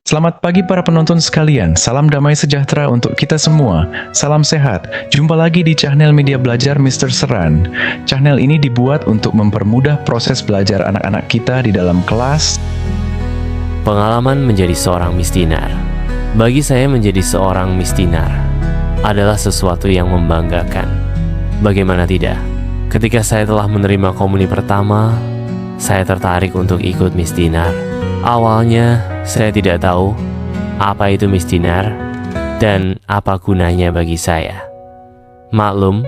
Selamat pagi para penonton sekalian, salam damai sejahtera untuk kita semua. Salam sehat, jumpa lagi di channel Media Belajar Mr. Seran. Channel ini dibuat untuk mempermudah proses belajar anak-anak kita di dalam kelas. Pengalaman menjadi seorang mistinar. Bagi saya menjadi seorang mistinar adalah sesuatu yang membanggakan. Bagaimana tidak? Ketika saya telah menerima komuni pertama, saya tertarik untuk ikut mistinar. Awalnya, saya tidak tahu apa itu mistinar dan apa gunanya bagi saya. Maklum,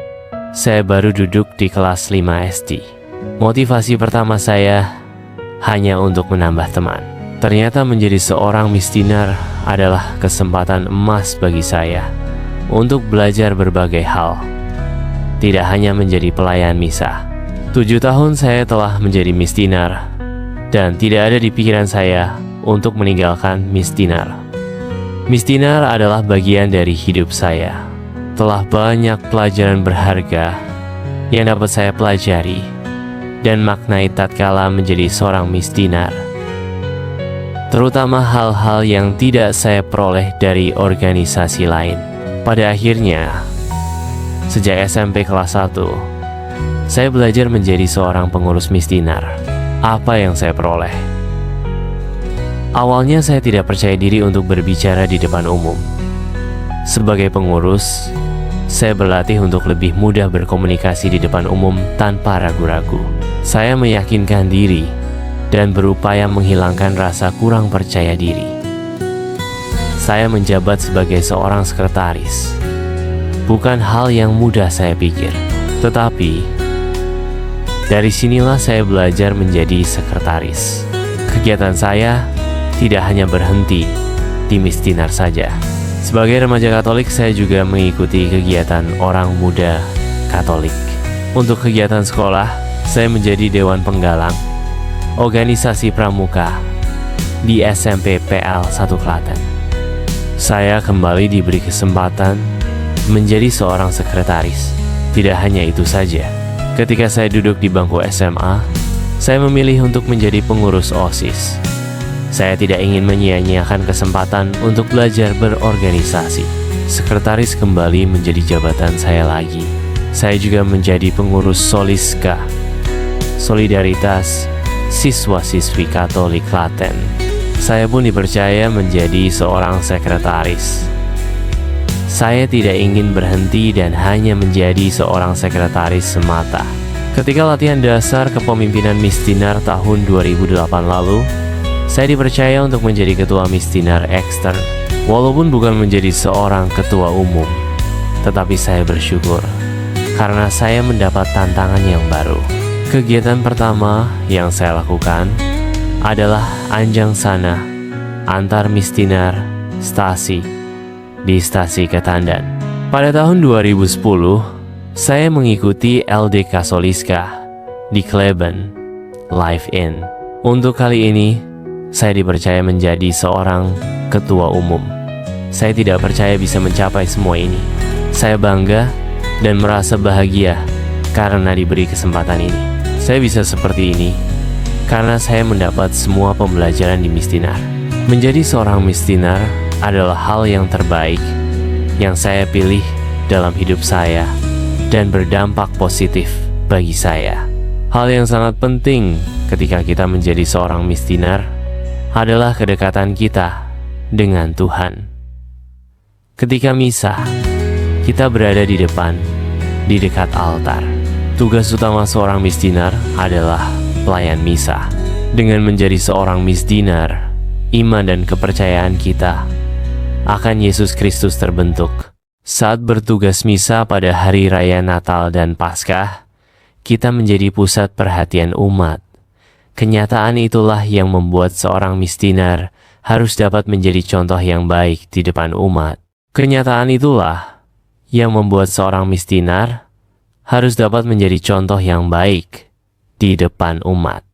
saya baru duduk di kelas 5 SD. Motivasi pertama saya hanya untuk menambah teman. Ternyata menjadi seorang mistinar adalah kesempatan emas bagi saya untuk belajar berbagai hal. Tidak hanya menjadi pelayan misa. 7 tahun saya telah menjadi mistinar dan tidak ada di pikiran saya untuk meninggalkan mistinar. Mistinar adalah bagian dari hidup saya. Telah banyak pelajaran berharga yang dapat saya pelajari dan maknai tatkala menjadi seorang mistinar. Terutama hal-hal yang tidak saya peroleh dari organisasi lain. Pada akhirnya, sejak SMP kelas 1, saya belajar menjadi seorang pengurus mistinar. Apa yang saya peroleh? Awalnya saya tidak percaya diri untuk berbicara di depan umum. Sebagai pengurus, saya berlatih untuk lebih mudah berkomunikasi di depan umum tanpa ragu-ragu. Saya meyakinkan diri dan berupaya menghilangkan rasa kurang percaya diri. Saya menjabat sebagai seorang sekretaris. Bukan hal yang mudah saya pikir, tetapi dari sinilah saya belajar menjadi sekretaris. Kegiatan saya tidak hanya berhenti di mistinar saja. Sebagai remaja Katolik, saya juga mengikuti kegiatan orang muda Katolik. Untuk kegiatan sekolah, saya menjadi Dewan Penggalang organisasi pramuka di SMP PL 1 Klaten. Saya kembali diberi kesempatan menjadi seorang sekretaris. Tidak hanya itu saja. Ketika saya duduk di bangku SMA, saya memilih untuk menjadi pengurus OSIS. Saya tidak ingin menyia-nyiakan kesempatan untuk belajar berorganisasi. Sekretaris kembali menjadi jabatan saya lagi. Saya juga menjadi pengurus Soliska, Solidaritas Siswa-siswi Katolik Klaten. Saya pun dipercaya menjadi seorang sekretaris. Saya tidak ingin berhenti dan hanya menjadi seorang sekretaris semata. Ketika latihan dasar kepemimpinan mistinar tahun 2008 lalu, saya dipercaya untuk menjadi ketua mistinar ekstern. Walaupun bukan menjadi seorang ketua umum, tetapi saya bersyukur karena saya mendapat tantangan yang baru. Kegiatan pertama yang saya lakukan adalah Anjang Sana antar mistinar stasi di stasi Ketandan. Pada tahun 2010, saya mengikuti LDK Soliska di Kleben Live In. Untuk kali ini, saya dipercaya menjadi seorang ketua umum. Saya tidak percaya bisa mencapai semua ini. Saya bangga dan merasa bahagia karena diberi kesempatan ini. Saya bisa seperti ini karena saya mendapat semua pembelajaran di mistinar. Menjadi seorang mistinar adalah hal yang terbaik yang saya pilih dalam hidup saya dan berdampak positif bagi saya. Hal yang sangat penting ketika kita menjadi seorang mistinar adalah kedekatan kita dengan Tuhan. Ketika misa, kita berada di depan, di dekat altar. Tugas utama seorang mistinar adalah pelayan misa. Dengan menjadi seorang mistinar, iman dan kepercayaan kita akan Yesus Kristus terbentuk. Saat bertugas misa pada hari raya Natal dan Paskah, kita menjadi pusat perhatian umat. Kenyataan itulah yang membuat seorang mistinar harus dapat menjadi contoh yang baik di depan umat. Kenyataan itulah yang membuat seorang mistinar harus dapat menjadi contoh yang baik di depan umat.